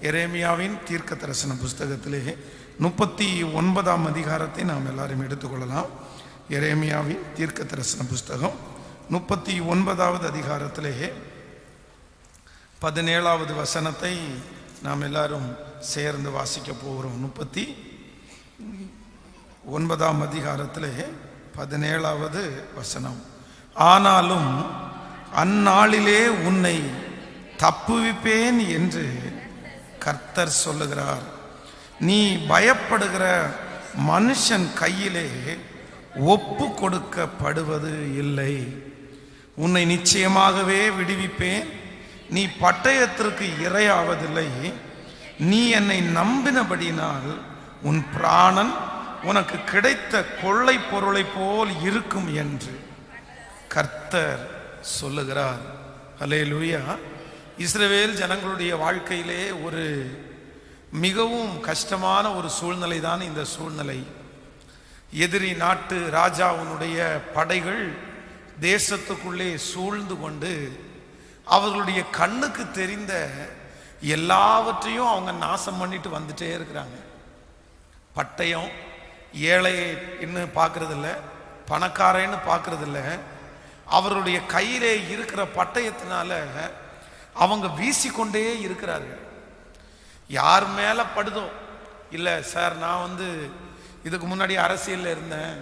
எரேமியாவின் தீர்க்க தரிசன புஸ்தகத்திலே 39ஆம் அதிகாரத்தை நாம் எல்லாரும் எடுத்துக்கொள்ளலாம். எரேமியாவின் தீர்க்க தரிசன புஸ்தகம் 39வது அதிகாரத்திலே 17வது வசனத்தை நாம் எல்லாரும் சேர்ந்து வாசிக்க போகிறோம். 39ஆம் அதிகாரத்திலே 17வது வசனம். ஆனாலும் அந்நாளிலே உன்னை தப்புவிப்பேன் என்று கர்த்தர் சொல்லுகிறார். நீ பயப்படுகிற மனுஷன் கையிலே ஒப்பு கொடுக்கப்படுவது இல்லை. உன்னை நிச்சயமாகவே விடுவிப்பேன். நீ பட்டயத்திற்கு இரையாவதில்லை. நீ என்னை நம்பினபடினால் உன் பிராணன் உனக்கு கிடைத்த கொள்ளை பொருளை போல் இருக்கும் என்று கர்த்தர் சொல்லுகிறார். அல்லேலூயா. இஸ்ரவேல் ஜனங்களுடைய வாழ்க்கையிலே ஒரு மிகவும் கஷ்டமான ஒரு சூழ்நிலை தான் இந்த சூழ்நிலை. எதிரி நாட்டு ராஜாவுடைய படைகள் தேசத்துக்குள்ளே சூழ்ந்து கொண்டு அவர்களுடைய கண்ணுக்கு தெரிந்த எல்லாவற்றையும் அவங்க நாசம் பண்ணிட்டு வந்துட்டே இருக்கிறாங்க. பட்டயம் ஏழைன்னு பார்க்கறதில்ல, பணக்காரன்னு பார்க்கறதில்ல. அவருடைய கையிலே இருக்கிற பட்டயத்தினால அவங்க வீசிக்கொண்டே இருக்கிறார்கள். யார் மேல படுதோ, இல்லை சார் நான் இதுக்கு முன்னாடி அரசியலில் இருந்தேன்,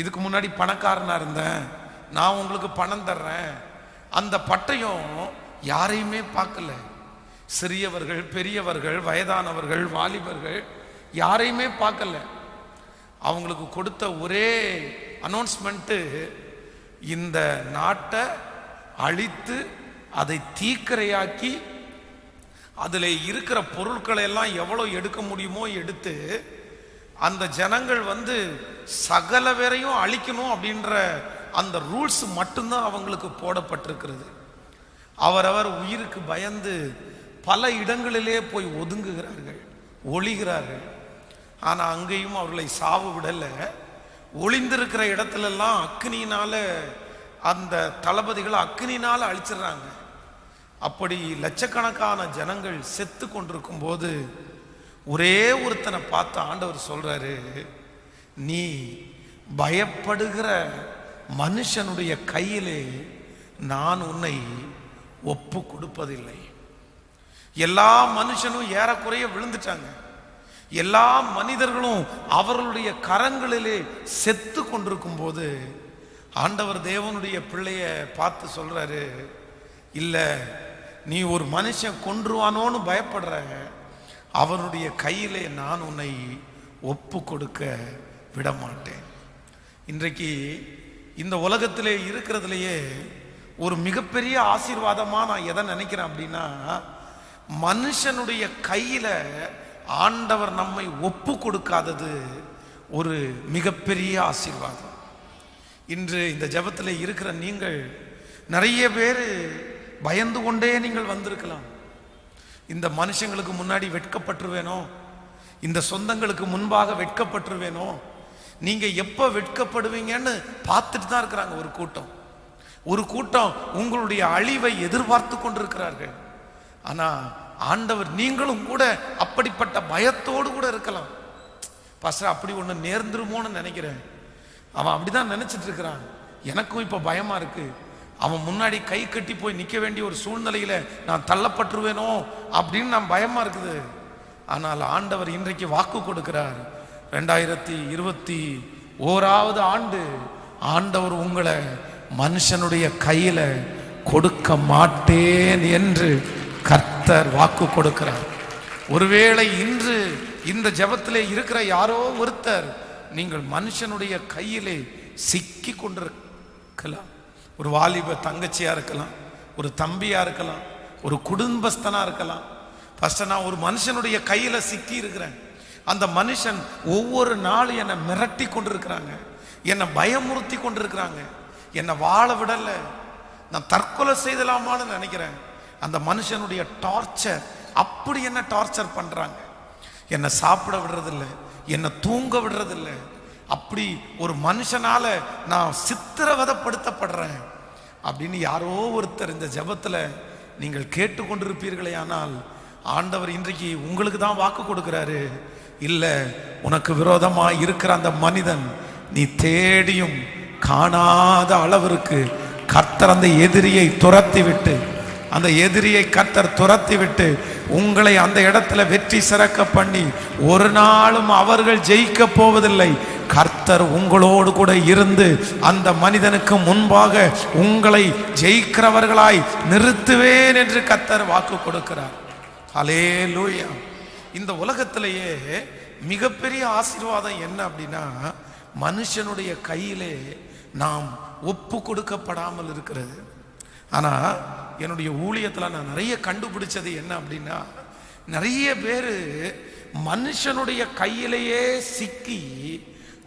இதுக்கு முன்னாடி பணக்காரனா இருந்தேன், நான் உங்களுக்கு பணம் தர்றேன். அந்த பட்டயம் யாரையுமே பார்க்கல. சிறியவர்கள், பெரியவர்கள், வயதானவர்கள், வாலிபர்கள் யாரையுமே பார்க்கல. அவங்களுக்கு கொடுத்த ஒரே அனௌன்ஸ்மெண்ட்டு, இந்த நாட்டை அழித்து அதை தீக்கிரையாக்கி அதில் இருக்கிற பொருட்களை எல்லாம் எவ்வளோ எடுக்க முடியுமோ எடுத்து அந்த ஜனங்கள் சகல பேரையும் அழிக்கணும் அப்படின்ற அந்த ரூல்ஸ் மட்டும்தான் அவங்களுக்கு போடப்பட்டிருக்கிறது. அவரவர் உயிருக்கு பயந்து பல இடங்களிலே போய் ஒதுங்குகிறார்கள், ஒளிகிறார்கள். ஆனால் அங்கேயும் அவர்களை சாவு விடலை. ஒளிந்திருக்கிற இடத்துலெல்லாம் அக்னியினால அந்த தளபதிகளை அக்னியினால அழிச்சிடுறாங்க. அப்படி லட்சக்கணக்கான ஜனங்கள் செத்து கொண்டிருக்கும் போது ஒரே ஒருத்தனை பார்த்து ஆண்டவர் சொல்றாரு, நீ பயப்படுகிற மனுஷனுடைய கையிலே நான் உன்னை ஒப்பு கொடுப்பதில்லை. எல்லா மனுஷனும் ஏறக்குறைய விழுந்துட்டாங்க. எல்லா மனிதர்களும் அவர்களுடைய கரங்களிலே செத்து கொண்டிருக்கும் போது ஆண்டவர் தேவனுடைய பிள்ளைய பார்த்து சொல்றாரு, இல்ல நீ ஒரு மனுஷன் கொன்றுவானோன்னு பயப்படுற, அவனுடைய கையிலே நான் உன்னை ஒப்பு கொடுக்க விட மாட்டேன். இன்றைக்கு இந்த உலகத்திலே இருக்கிறதுலையே ஒரு மிகப்பெரிய ஆசீர்வாதமா நான் எதை நினைக்கிறேன் அப்படின்னா, மனுஷனுடைய கையில ஆண்டவர் நம்மை ஒப்பு கொடுக்காதது ஒரு மிகப்பெரிய ஆசீர்வாதம். இன்று இந்த ஜெபத்தில் இருக்கிற நீங்கள் நிறைய பேர் பயந்து கொண்டே நீங்கள் வந்திருக்கலாம். இந்த மனுஷங்களுக்கு முன்னாடி வெட்கப்பட்டுருவேனோ, இந்த சொந்தங்களுக்கு முன்பாக வெட்கப்பட்டுருவேனோ. நீங்க எப்ப வெட்கப்படுவீங்கன்னு பார்த்துட்டு தான் இருக்கிறாங்க ஒரு கூட்டம் உங்களுடைய அழிவை எதிர்பார்த்து கொண்டிருக்கிறார்கள். ஆனா ஆண்டவர், நீங்களும் கூட அப்படிப்பட்ட பயத்தோடு கூட இருக்கலாம். பாஸ்டர் அப்படி ஒண்ணு நேர்ந்துருமோன்னு நினைக்கிறேன். அவன் அப்படிதான் நினைச்சிட்டு இருக்கிறான். எனக்கும் இப்ப பயமா இருக்கு. அவன் முன்னாடி கை கட்டி போய் நிற்க வேண்டிய ஒரு சூழ்நிலையில நான் தள்ளப்பட்டுருவேனோ அப்படின்னு நான் பயமா இருக்குது. ஆனால் ஆண்டவர் இன்றைக்கு வாக்கு கொடுக்கிறார். 2021 ஆண்டு ஆண்டவர் உங்களை மனுஷனுடைய கையில கொடுக்க மாட்டேன் என்று கர்த்தர் வாக்கு கொடுக்கிறார். ஒருவேளை இன்று இந்த ஜெபத்திலே இருக்கிற யாரோ ஒருத்தர் நீங்கள் மனுஷனுடைய கையிலே சிக்கி கொண்டிருக்கலாம். ஒரு வாலிப தங்கச்சியா இருக்கலாம், ஒரு தம்பியா இருக்கலாம், ஒரு குடும்பஸ்தனா இருக்கலாம். ஃபர்ஸ்ட் நான் ஒரு மனுஷனுடைய கையில சிக்கி இருக்கிறேன். அந்த மனுஷன் ஒவ்வொரு நாளும் என்னை மிரட்டி கொண்டிருக்கிறாங்க, என்னை பயமுறுத்தி கொண்டிருக்கிறாங்க, என்னை வாழ விடல. நான் தற்கொலை செய்தலாமான்னு நினைக்கிறேன். அந்த மனுஷனுடைய டார்ச்சர் அப்படி என்ன டார்ச்சர் பண்றாங்க. என்னை சாப்பிட விடுறதில்லை, என்னை தூங்க விடுறதில்லை. அப்படி ஒரு மனுஷனால நான் சித்திரவதைப்படுத்தப்படுறேன் அப்படின்னு யாரோ ஒருத்தர் இந்த ஜெபத்துல நீங்கள் கேட்டுக்கொண்டிருப்பீர்களே. ஆனால் ஆண்டவர் இன்றைக்கு உங்களுக்கு தான் வாக்கு கொடுக்கிறாரு. இல்ல, உனக்கு விரோதமா இருக்கிற அந்த மனிதன் நீ தேடியும் காணாத அளவிற்கு கர்த்தர் அந்த எதிரியை துரத்தி விட்டு, அந்த எதிரியை கர்த்தர் துரத்தி விட்டு உங்களை அந்த இடத்துல வெற்றி சிறக்க பண்ணி ஒரு நாளும் அவர்கள் ஜெயிக்க போவதில்லை. கர்த்தர் உங்களோடு கூட இருந்து அந்த மனிதனுக்கு முன்பாக உங்களை ஜெயிக்கிறவர்களாய் நிறுத்துவேன் என்று கர்த்தர் வாக்கு கொடுக்கிறார். ஹல்லேலூயா. இந்த உலகத்திலேயே மிகப்பெரிய ஆசீர்வாதம் என்ன அப்படின்னா, மனுஷனுடைய கையிலே நாம் ஒப்பு கொடுக்கப்படாமல் இருக்கிறது. ஆனா என்னுடைய ஊழியத்தில் நான் நிறைய கண்டுபிடிச்சது என்ன அப்படின்னா, நிறைய பேர் மனுஷனுடைய கையிலேயே சிக்கி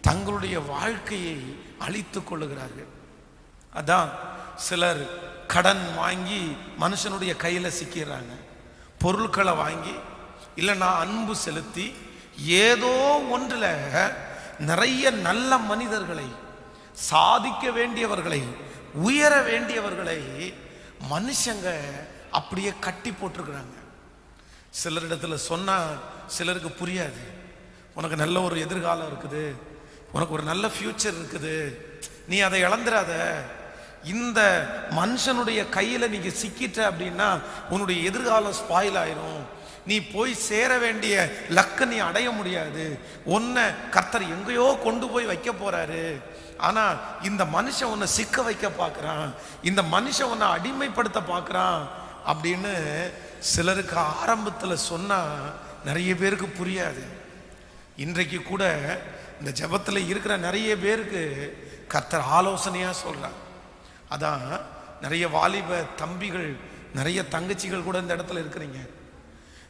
தங்களுடைய வாழ்க்கையை அழித்து கொள்ளுகிறார்கள். அதான் சிலர் கடன் வாங்கி மனுஷனுடைய கையில சிக்கிறாங்க. பொருட்களை வாங்கி இல்லைன்னா அன்பு செலுத்தி ஏதோ ஒன்றில் நிறைய நல்ல மனிதர்களை, சாதிக்க வேண்டியவர்களை, உயர வேண்டியவர்களை மனுஷங்க அப்படியே கட்டி போட்டிருக்கிறாங்க. சிலரிடத்துல சொன்னா சிலருக்கு புரியாது. உனக்கு நல்ல ஒரு எதிர்காலம் இருக்குது, உனக்கு ஒரு நல்ல ஃபியூச்சர் இருக்குது, நீ அதை இழந்துடாத. இந்த மனுஷனுடைய கையில நீங்க சிக்கிட்ட அப்படின்னா உன்னுடைய எதிர்காலம் ஸ்பாயில் ஆயிரும். நீ போய் சேர வேண்டிய லக்க நீ அடைய முடியாது. உன்னை கர்த்தர் எங்கேயோ கொண்டு போய் வைக்க போறாரு. ஆனா இந்த மனுஷன் உன்னை சிக்க வைக்க பார்க்கறான், இந்த மனுஷன் உன்னை அடிமைப்படுத்த பார்க்கறான் அப்படின்னு சிலருக்கு ஆரம்பத்துல சொன்னா நிறைய பேருக்கு புரியாது. இன்றைக்கு கூட இந்த ஜெபத்துல இருக்கிற நிறைய பேருக்கு கர்த்தர் ஆலோசனையா சொல்றார். அதான் நிறைய வாலிப தம்பிகள், நிறைய தங்கச்சிகள் கூட இந்த இடத்துல இருக்கிறீங்க.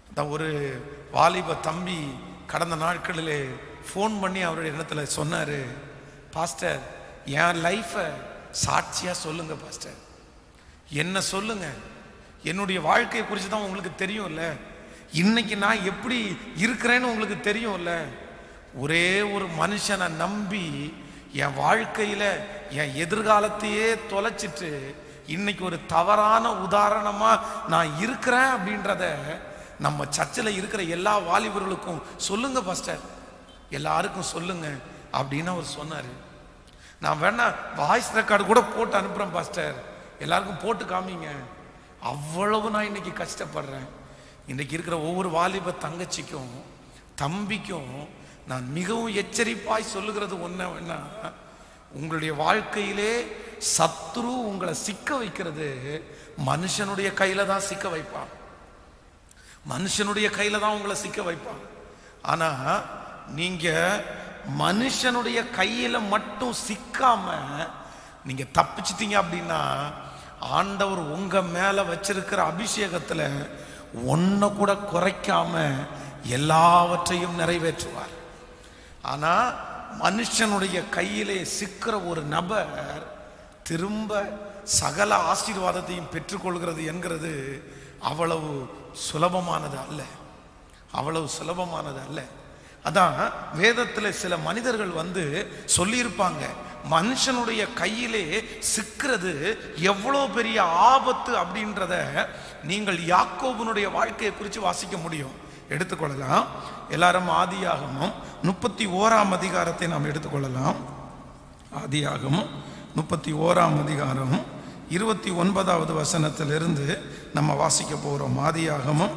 அதான் ஒரு வாலிப தம்பி கடந்த நாட்களிலே ஃபோன் பண்ணி அவருடைய இடத்துல சொன்னாரு, பாஸ்டர் என் லைஃபை சாட்சியா சொல்லுங்க பாஸ்டர், என்ன சொல்லுங்க, என்னுடைய வாழ்க்கையை குறித்து தான் உங்களுக்கு தெரியும்ல, இன்னைக்கு நான் எப்படி இருக்கிறேன்னு உங்களுக்கு தெரியும்ல. ஒரே ஒரு மனுஷனை நம்பி என் வாழ்க்கையில என் எதிர்காலத்தையே தொலைச்சிட்டு இன்னைக்கு ஒரு தவறான உதாரணமா நான் இருக்கிறேன் அப்படின்றத நம்ம சர்ச்சில் இருக்கிற எல்லா வாலிபர்களுக்கும் சொல்லுங்க பாஸ்டர், எல்லாருக்கும் சொல்லுங்க அப்படின்னு அவர் சொன்னாரு. நான் வேணா வாய்ஸ் ரெக்கார்டு கூட போட்டு அனுப்புறேன் பாஸ்டர், எல்லாருக்கும் போட்டு காமிங்க. அவ்வளவு நான் இன்னைக்கு கஷ்டப்படுறேன். இன்னைக்கு இருக்கிற ஒவ்வொரு வாலிப தங்கச்சிக்கும் தம்பிக்கும் நான் மிகவும் எச்சரிப்பாய் சொல்லுகிறது ஒன்னா, உங்களுடைய வாழ்க்கையிலே சத்ரு உங்களை சிக்க வைக்கிறது மனுஷனுடைய கையில தான் சிக்க வைப்பான், மனுஷனுடைய கையில தான் உங்களை சிக்க வைப்பான். ஆனா நீங்க மனுஷனுடைய கையில மட்டும் சிக்காம நீங்க தப்பிச்சிட்டீங்க அப்படின்னா ஆண்டவர் உங்க மேல வச்சிருக்கிற அபிஷேகத்துல ஒன்ன கூட குறைக்காம எல்லாவற்றையும் நிறைவேற்றுவார். ஆனா மனுஷனுடைய கையிலே சிக்கிற ஒரு நபர் திரும்ப சகல ஆசீர்வாதத்தையும் பெற்றுக்கொள்கிறது என்கிறது அவ்வளவு சுலபமானது அல்ல, அவ்வளவு சுலபமானது அல்ல. அதான் வேதத்துல சில மனிதர்கள் சொல்லியிருப்பாங்க, மனுஷனுடைய கையிலே சிக்கிறது எவ்வளவு பெரிய ஆபத்து அப்படின்றத நீங்கள் யாக்கோபுனுடைய வாழ்க்கையை குறித்து வாசிக்க முடியும். எடுத்துக்கொள்ளலாம். எல்லாரும் ஆதியாகமம் 31ஆம் அதிகாரத்தை நாம் எடுத்துக்கொள்ளலாம். ஆதியாகமம் 31ஆம் அதிகாரம் 29வது வசனத்திலிருந்து நம்ம வாசிக்க போகிறோம். ஆதியாகமம்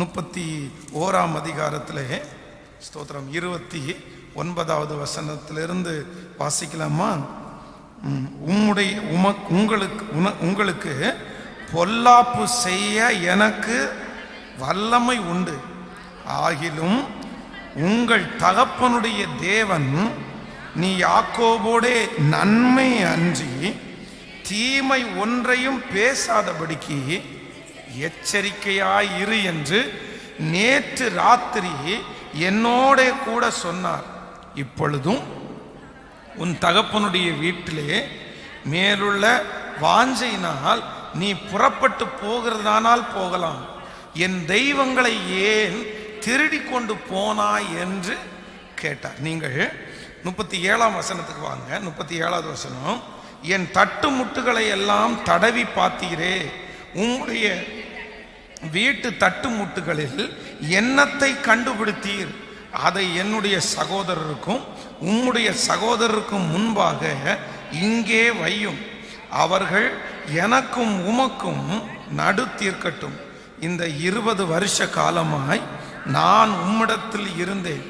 31ஆம் அதிகாரத்திலே ஸ்தோத்திரம் 29வது வசனத்திலிருந்து வாசிக்கலாமா? உங்களுக்கு பொல்லாப்பு செய்ய எனக்கு வல்லமை உண்டு, ஆகிலும் உங்கள் தகப்பனுடைய தேவன் நீ யாக்கோபோடே நன்மை அன்றி தீமை ஒன்றையும் பேசாதபடிக்கு எச்சரிக்கையாய் இரு என்று நேற்று ராத்திரி என்னோட கூட சொன்னார். இப்பொழுதும் உன் தகப்பனுடைய வீட்டிலே மேலுள்ள வாஞ்சையினால் நீ புறப்பட்டு போகிறதானால் போகலாம், என் தெய்வங்களை ஏன் திருடி கொண்டு போனாய் என்று கேட்டார். நீங்கள் 37ஆம் வசனத்துக்கு வாங்க. 37வது வசனம், என் தட்டு முட்டுகளை எல்லாம் தடவி பார்த்தீரே, உம்முடைய வீட்டு தட்டுமுட்டுகளில் எண்ணத்தை கண்டுபிடித்தீர், அதை என்னுடைய சகோதரருக்கும் உம்முடைய சகோதரருக்கும் முன்பாக இங்கே வையும். அவர்கள் எனக்கும் உமக்கும் நடு தீர்க்கட்டும். இந்த 20 வருஷ காலமாய் நான் உம்மிடத்தில் இருந்தேன்.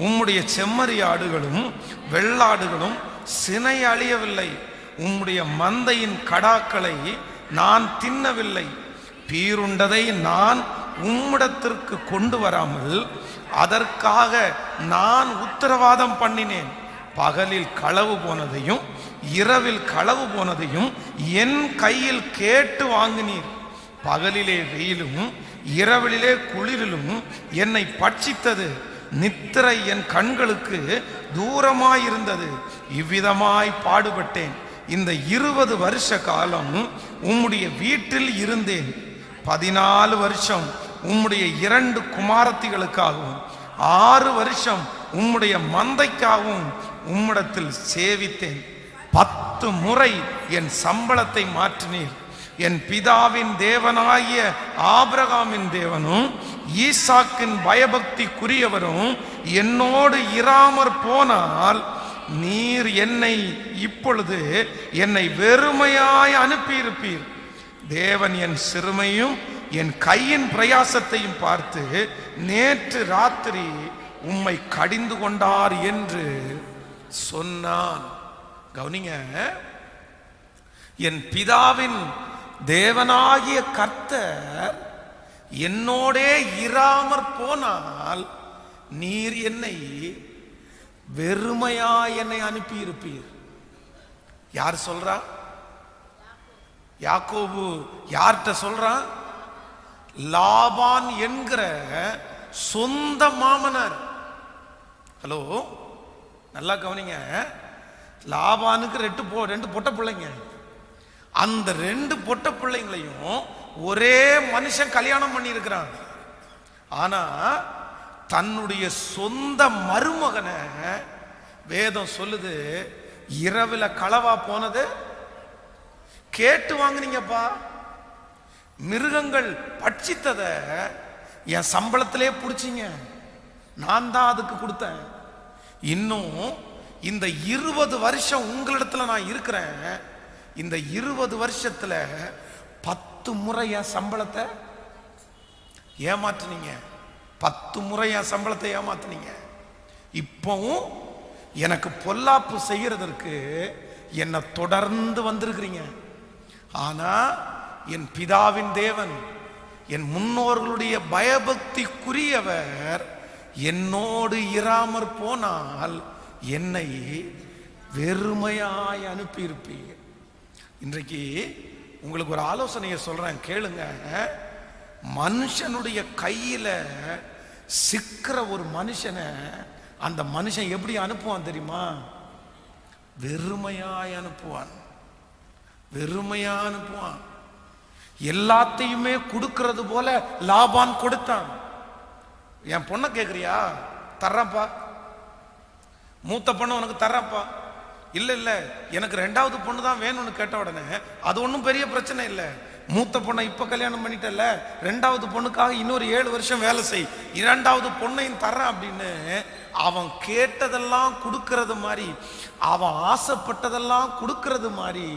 உம்முடைய செம்மறி ஆடுகளும் வெள்ளாடுகளும் சினை அழியவில்லை. உம்முடைய மந்தையின் கடாக்களை நான் தின்னவில்லை. பீருண்டதை நான் உம்மிடத்திற்கு கொண்டு வராமல் அதற்காக நான் உத்தரவாதம் பண்ணினேன். பகலில் களவு போனதையும் இரவில் களவு போனதையும் என் கையில் கேட்டு வாங்கினீர். பகலிலே வெயிலும் இரவிலே குளிரிலும் என்னை பட்சித்தது. நித்திரை என் கண்களுக்கு தூரமாயிருந்தது. இவ்விதமாய் பாடுபட்டேன். இந்த 20 வருஷ காலம் உம்முடைய வீட்டில் இருந்தேன். 14 வருஷம் உம்முடைய 2 குமாரத்திகளுக்காகவும் 6 வருஷம் உம்முடைய மந்தைக்காகவும் உம்மிடத்தில் சேவித்தேன். 10 முறை என் சம்பளத்தை மாற்றினீர். என் பிதாவின் தேவனாகிய ஆபிரகாமின் தேவனும் ஈசாக்கின் பயபக்திக்குரியவரும் என்னோடு இராமற் போனால் நீர் என்னை இப்பொழுது என்னை வெறுமையாய் அனுப்பியிருப்பீர். தேவன் என் சிறுமையும் என் கையின் பிரயாசத்தையும் பார்த்து நேற்று ராத்திரி உம்மை கடிந்து கொண்டார் என்று சொன்னான். கவனிங்க, என் பிதாவின் தேவனாகிய கர்த்தர் என்னோடே இராமற் போனால் நீர் என்னை வெறுமையாய் என்னை அனுப்பி இருப்பீர். யார் சொல்றா? யாக்கோபு யார்கிட்ட சொல்றான்? லாபான் என்கிற சொந்த மாமனார். ஹலோ, நல்லா கவனிங்க. லாபானுக்கு 2 பொட்ட பிள்ளைங்க. அந்த 2 பொட்ட பிள்ளைங்களையும் ஒரே மனுஷன் கல்யாணம் பண்ணி இருக்கிறான். ஆனா தன்னுடைய சொந்த மருமகனை வேதம் சொல்லுது, இரவுல களவா போனது கேட்டு வாங்குனீங்கப்பா. மிருகங்கள் பட்சித்தத என் சம்பளத்திலே பிடிச்சிங்க, நான் தான் அதுக்கு கொடுத்தேன். இன்னும் இந்த 20 வருஷம் உங்களிடத்துல நான் இருக்கிறேன். இந்த 20 வருஷத்துல 10 முறை என் சம்பளத்தை ஏமாற்றினீங்க. 10 முறை என் சம்பளத்தை ஏமாத்தினீங்க. இப்பவும் எனக்கு பொல்லாப்பு செய்யறதற்கு என்னை தொடர்ந்து வந்திருக்கிறீங்க. ஆனா என் பிதாவின் தேவன், என் முன்னோர்களுடைய பயபக்திக்குரியவர் என்னோடு இராமற் போனால் என்னை வெறுமையாய் அனுப்பியிருப்பீங்க. இன்றைக்கு உங்களுக்கு ஒரு ஆலோசனையை சொல்றேன், கேளுங்க. மனுஷனுடைய கையில சிக்கிற ஒரு மனுஷனை அந்த மனுஷன் எப்படி அனுப்புவான் தெரியுமா? வெறுமையாய் அனுப்புவான். வெறுமையா அனுப்புவான். எல்லாத்தையுமே கொடுக்கிறது போல லாபான் கொடுத்தான். என் பொண்ணை கேட்குறியா? தர்றப்பா. மூத்த பொண்ணு உனக்கு தர்றப்பா. இல்லை இல்லை, எனக்கு 2வது பொண்ணு தான் வேணும்னு கேட்ட உடனே அது ஒன்றும் பெரிய பிரச்சனை இல்லை. மூத்த பொண்ணை இப்போ கல்யாணம் பண்ணிட்டல, 2வது பொண்ணுக்காக இன்னொரு 7 வருஷம் வேலை செய், 2வது பொண்ணையும் தர்றேன் அப்படின்னு அவன் கேட்டதெல்லாம் கொடுக்கறது மாதிரி, அவன் ஆசைப்பட்டதெல்லாம் கொடுக்கறது மாதிரி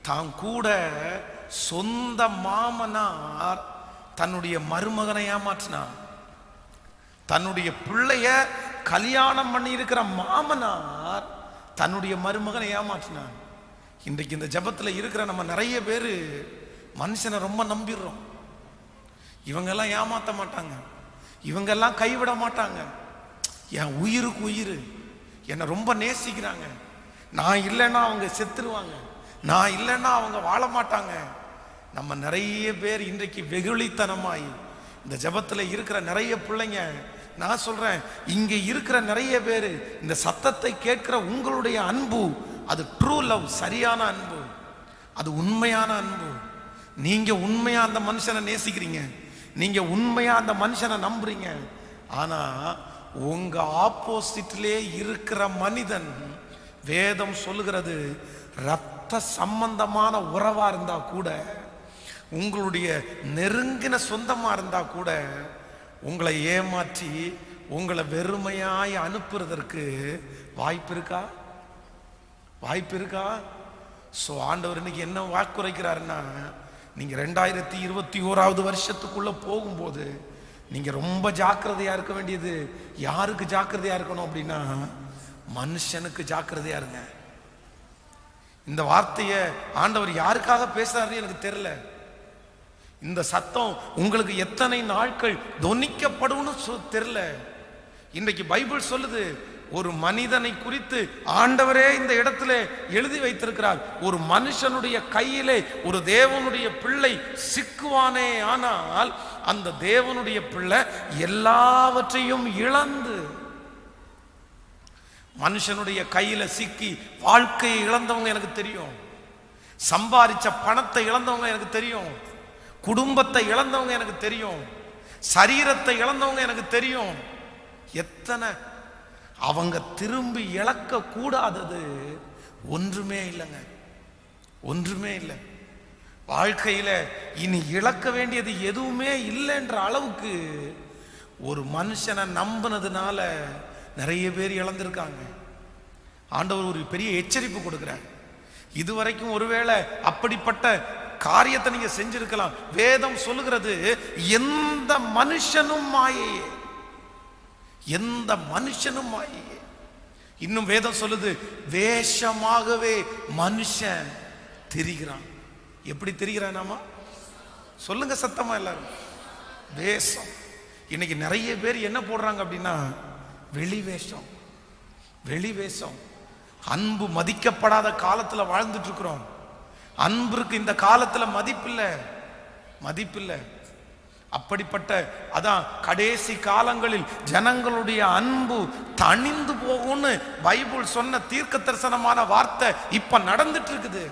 தான் கூட சொந்த மாமனார் தன்னுடைய மருமகனை ஏமாற்றினான். தன்னுடைய பிள்ளைய கல்யாணம் பண்ணி இருக்கிற மாமனார் தன்னுடைய மருமகனை ஏமாற்றினான். இன்றைக்கு இந்த ஜபத்தில் இருக்கிற நம்ம நிறைய பேர் மனுஷனை ரொம்ப நம்பிடுறோம். இவங்கெல்லாம் ஏமாற்ற மாட்டாங்க, இவங்கெல்லாம் கைவிட மாட்டாங்க, என் உயிருக்கு உயிர், என்னை ரொம்ப நேசிக்கிறாங்க, நான் இல்லைன்னா அவங்க செத்துருவாங்க, நான் இல்லைன்னா அவங்க வாழ மாட்டாங்க. நம்ம நிறைய பேர் இன்றைக்கு வெகுளித்தனமாய் இந்த ஜபத்தில் இருக்கிற நிறைய பிள்ளைங்க, நான் சொல்றேன், இங்க இருக்கிற நிறைய பேர் இந்த சத்தத்தை கேட்கிற உங்களுடைய அன்பு அது ட்ரூ லவ், சரியான அன்பு, அது உண்மையான அன்பு. நீங்க உண்மையா அந்த மனுஷனை நேசிக்கிறீங்க, நீங்க உண்மையா அந்த மனுஷனை நம்புறீங்க. ஆனா உங்க ஆப்போசிட்லே இருக்கிற மனிதன், வேதம் சொல்லுகிறது, ரத்த சம்பந்தமான உறவா இருந்தா கூட உங்களுடைய நெருங்கின சொந்தமா இருந்தா கூட உங்களை ஏமாற்றி உங்களை வெறுமையாய் அனுப்புறதற்கு வாய்ப்பு இருக்கா? வாய்ப்பு இருக்கா? ஸோ ஆண்டவர் இன்னைக்கு என்ன வாக்குரைக்கிறாருன்னா, நீங்க 2021வது வருஷத்துக்குள்ள போகும்போது நீங்க ரொம்ப ஜாக்கிரதையா இருக்க வேண்டியது யாருக்கு ஜாக்கிரதையா இருக்கணும் அப்படின்னா, மனுஷனுக்கு ஜாக்கிரதையா இருங்க. இந்த வார்த்தையை ஆண்டவர் யாருக்காக பேசுறாருன்னு எனக்கு தெரியல. இந்த சத்தம் உங்களுக்கு எத்தனை நாட்கள் தொனிக்கப்படும் தெரியல. இன்றைக்கு பைபிள் சொல்லுது, ஒரு மனிதனை குறித்து ஆண்டவரே இந்த இடத்துல எழுதி வைத்திருக்கிறார். ஒரு மனுஷனுடைய கையிலே ஒரு தேவனுடைய பிள்ளை சிக்குவானே ஆனால் அந்த தேவனுடைய பிள்ளை எல்லாவற்றையும் இழந்து, மனுஷனுடைய கையில சிக்கி வாழ்க்கையை இழந்தவங்க எனக்கு தெரியும், சம்பாதிச்ச பணத்தை இழந்தவங்க எனக்கு தெரியும், குடும்பத்தை இழந்தவங்க எனக்கு தெரியும், சரீரத்தை இழந்தவங்க எனக்கு தெரியும். எத்தனை அவங்க திரும்பி இழக்க கூடாதது ஒன்றுமே இல்லைங்க, ஒன்றுமே இல்லை. வாழ்க்கையில இனி இழக்க வேண்டியது எதுவுமே இல்லைன்ற அளவுக்கு ஒரு மனுஷனை நம்பினதுனால நிறைய பேர் இழந்திருக்காங்க. ஆண்டவர் ஒரு பெரிய எச்சரிப்பு கொடுக்கிறார். இதுவரைக்கும் ஒருவேளை அப்படிப்பட்ட காரியத்தை நீங்க செஞ்சிருக்கலாம். வேதம் சொல்லுகிறது, எந்த மனுஷனும் மாயையே, எந்த மனுஷனும் மாயையே. இன்னும் வேதம் சொல்லுது, வேஷமாகவே மனுஷன் திரிகிறான். எப்படி திரிகிறானாமா? சொல்லுங்க சத்தமா எல்லாரும். வேஷம். இன்னைக்கு நிறைய பேர் என்ன போடுறாங்க அப்படின்னா, வெளி வேஷம், வெளி வேஷம். அன்பு மதிக்கப்படாத காலத்துல வாழ்ந்துட்டு இருக்கிறோம். அன்புக்கு இந்த காலத்துல மதிப்பில்லை, மதிப்பில்லை. அப்படிப்பட்ட அதான் கடைசி காலங்களில் ஜனங்களுடைய அன்பு தணிந்து போகும்னு பைபிள் சொன்ன தீர்க்க தரிசனமான வார்த்தை இப்ப நடந்துட்டு இருக்குது.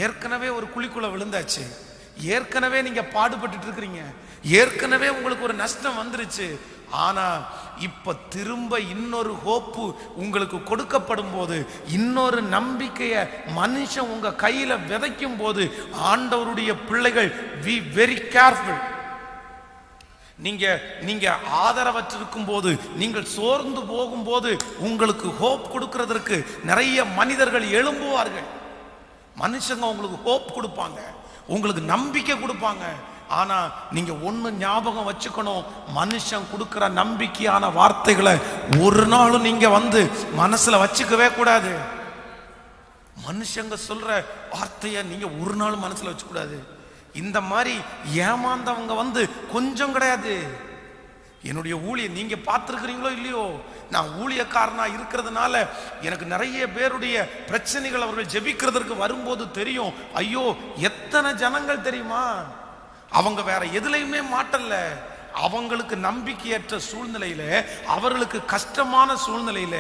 ஏற்கனவே ஒரு குழிக்குள்ள விழுந்தாச்சு, ஏற்கனவே நீங்க பாடுபட்டு இருக்கிறீங்க, ஏற்கனவே உங்களுக்கு ஒரு நஷ்டம் வந்துருச்சு. ஆனா இப்ப திரும்ப இன்னொரு ஹோப்பு உங்களுக்கு கொடுக்கப்படும் போது, இன்னொரு நம்பிக்கைய மனுஷன் உங்க கையில விதைக்கும் போது, ஆண்டவருடைய பிள்ளைகள் be very careful. நீங்க ஆதரவற்றிருக்கும் போது, நீங்கள் சோர்ந்து போகும்போது உங்களுக்கு ஹோப் கொடுக்கிறதற்கு நிறைய மனிதர்கள் எழும்புவார்கள். மனுஷங்க உங்களுக்கு ஹோப் கொடுப்பாங்க, உங்களுக்கு நம்பிக்கை கொடுப்பாங்க. ஆனா நீங்க ஒண்ணு ஞாபகம் வச்சுக்கணும், மனுஷன் கொடுக்கிற நம்பிக்கையான வார்த்தைகளை ஒரு நாளும் நீங்க மனசுல வச்சுக்கவே கூடாது. மனுஷங்க சொல்ற வார்த்தைய நீங்க ஒரு நாளும் மனசுல வச்சுக்க கூடாது. இந்த மாதிரி ஏமாந்தவங்க கொஞ்சம் கிடையாது. என்னுடைய ஊழியர் நீங்க பார்த்திருக்கிறீங்களோ இல்லையோ, நான் ஊழியக்காரனா இருக்கிறதுனால எனக்கு நிறைய பேருடைய பிரச்சனைகள் அவர்கள் ஜெபிக்கிறதற்கு வரும்போது தெரியும். ஐயோ, எத்தனை ஜனங்கள் தெரியுமா, அவங்க வேற எதுலையுமே மாட்டல. அவங்களுக்கு நம்பிக்கையற்ற சூழ்நிலையில, அவர்களுக்கு கஷ்டமான சூழ்நிலையில,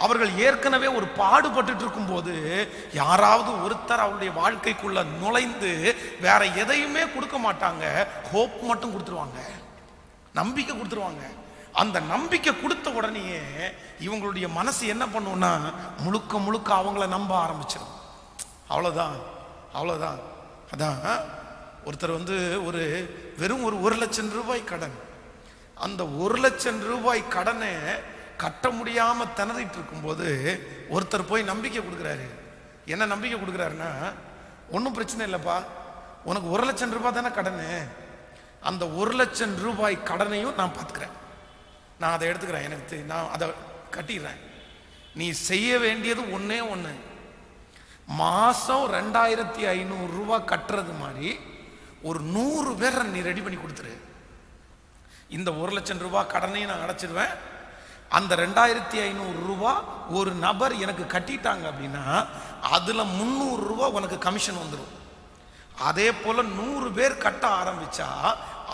அவர்கள் ஏற்கனவே ஒரு பாடுபட்டு இருக்கும் போது யாராவது ஒருத்தர் அவருடைய வாழ்க்கைக்குள்ள நுழைந்து வேற எதையுமே கொடுக்க மாட்டாங்க, ஹோப் மட்டும் கொடுத்துருவாங்க, நம்பிக்கை கொடுத்துருவாங்க. அந்த நம்பிக்கை கொடுத்த உடனேயே இவங்களுடைய மனசு என்ன பண்ணும்னா, முழுக்க முழுக்க அவங்கள நம்ப ஆரம்பிச்சிடும். அவ்வளவுதான், அவ்வளவுதான். அதான் ஒருத்தர் ஒரு வெறும் 1,00,000 ரூபாய் கடன், அந்த 1,00,000 ரூபாய் கடனை கட்ட முடியாம திணறிட்டு இருக்கும்போது ஒருத்தர் போய் நம்பிக்கை கொடுக்குறாரு. என்ன நம்பிக்கை கொடுக்குறாருன்னா, ஒன்றும் பிரச்சனை இல்லைப்பா, உனக்கு 1,00,000 ரூபாய் தானே கடனு, அந்த 1,00,000 ரூபாய் கடனையும் நான் பார்த்துக்கிறேன், நான் அதை எடுத்துக்கிறேன், எனக்கு நான் அதை கட்டிடுறேன். நீ செய்ய வேண்டியது ஒன்னே ஒன்று, மாசம் 2,500 ரூபாய் கட்டுறது மாதிரி ஒரு 100 பேரை நீ ரெடி பண்ணி கொடுத்துரு. இந்த 1,00,000 ரூபாய் கடனையும் நான் அடைச்சிடுவேன். அந்த 2,500 ரூபாய் ஒரு நபர் எனக்கு கட்டிட்டாங்க அப்படின்னா அதுல 300 ரூபாய் உனக்கு கமிஷன் வந்துடும். அதே போல 100 பேர் கட்ட ஆரம்பிச்சா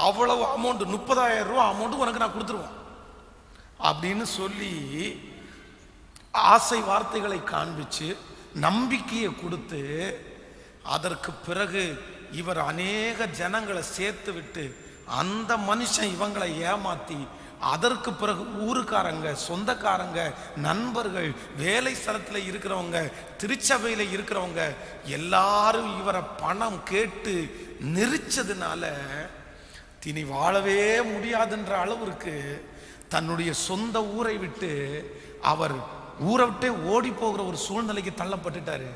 அவ்வளவு அமௌண்ட், 30,000 ரூபாய் அமௌண்ட் உனக்கு நான் கொடுத்துருவேன் அப்படின்னு சொல்லி ஆசை வார்த்தைகளை காண்பிச்சு நம்பிக்கையை கொடுத்து, அதற்கு பிறகு இவர் அநேக ஜனங்களை சேர்த்து விட்டு அந்த மனுஷன் இவங்களை ஏமாத்தி அதற்கு பிறகு ஊருக்காரங்க, சொந்தக்காரங்க, நண்பர்கள், வேலை ஸ்தலத்தில் இருக்கிறவங்க, திருச்சபையில் இருக்கிறவங்க எல்லாரும் இவரை பணம் கேட்டு நெரிச்சதுனால இனி வாழவே முடியாதுன்ற அளவிற்கு தன்னுடைய சொந்த ஊரை விட்டு அவர் ஊரை விட்டே ஓடி போகிற ஒரு சூழ்நிலைக்கு தள்ளப்பட்டுட்டாரு.